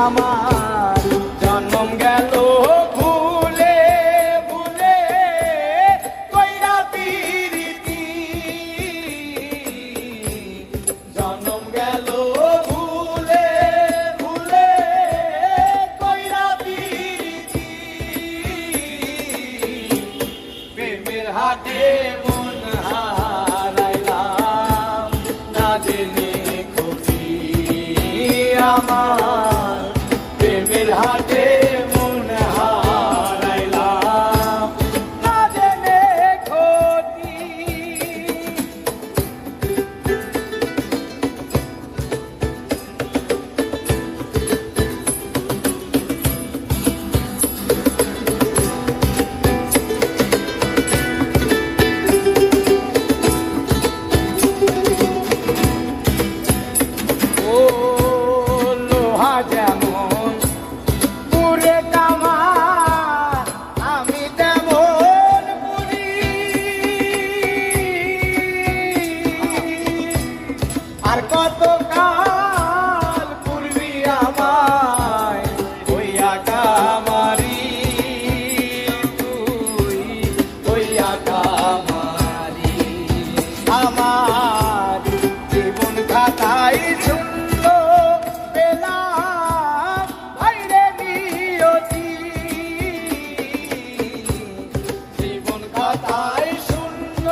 আমার জন্ম গেল ভুলে ভুলে কইরা পিরিতি জন্ম গেল ভুলে ভুলে কইরা পিরিতি প্রেমের হাটে মন হারাইলাম না জেনে খুশি আমার প্রেমের হাটে মন হারাইলাম না জেনে ক্ষতি ও লোহা যেমন পুরে কামা আমি তেমন পুরি আর কত কাল পূর্বী আমায় হইয়া কামারি তুই হইয়া কামারি আমার জীবন খাতায় শূন্য পেলাম বাইরে নিয়তি জীবন খাতায় শূন্য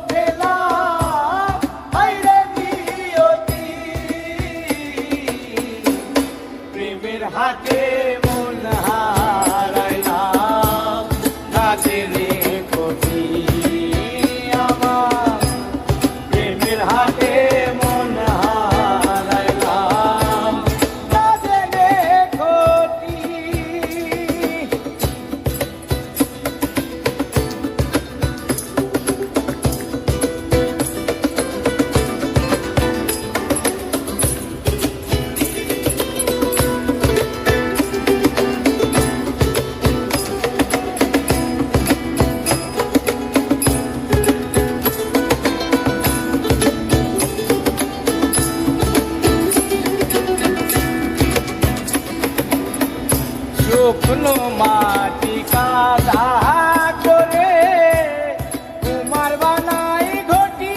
পেলাম বাইরে নিয়তি প্রেমের হাটে মন হারাইলাম না জেনে ক্ষতি আমার প্রেমের হাটে মন হারাইলাম না জেনে ক্ষতি শুকনো মাটি কাদা করে কুমার বানাই ঘটি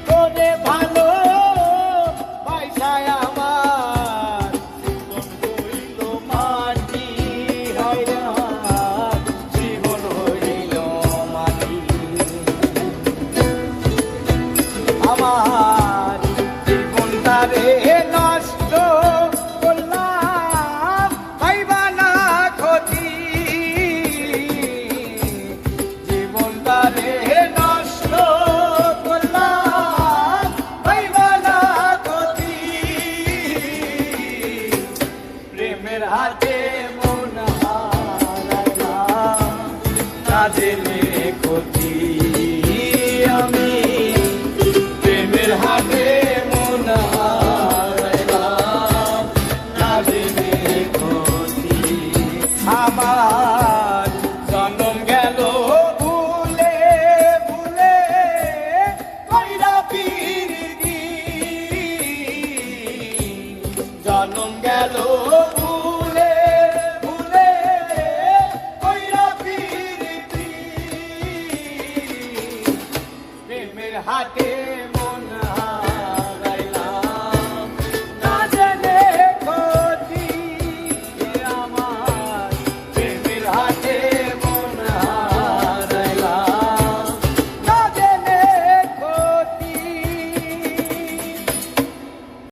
তোরে ভালো পয়সায় আমার জীবন হইল মাটি হইরান জীবন হইল মাটি আমার জীবনটারে নষ্ট করলাম পাইবা না ক্ষতি জীবনটারে নষ্ট করলাম পাইবা না ক্ষতি প্রেমের হাতে মন হারাইলাম না জেনে ক্ষতি আমি প্রেমের হাতে মন হারাইলাম না জেনে ক্ষতি আমার জন্ম গেল ভুলে ভুলে কইরা পিরিতি জন্ম গেল ভুলে ভুলে কইরা পিরিতি প্রেমের হাটে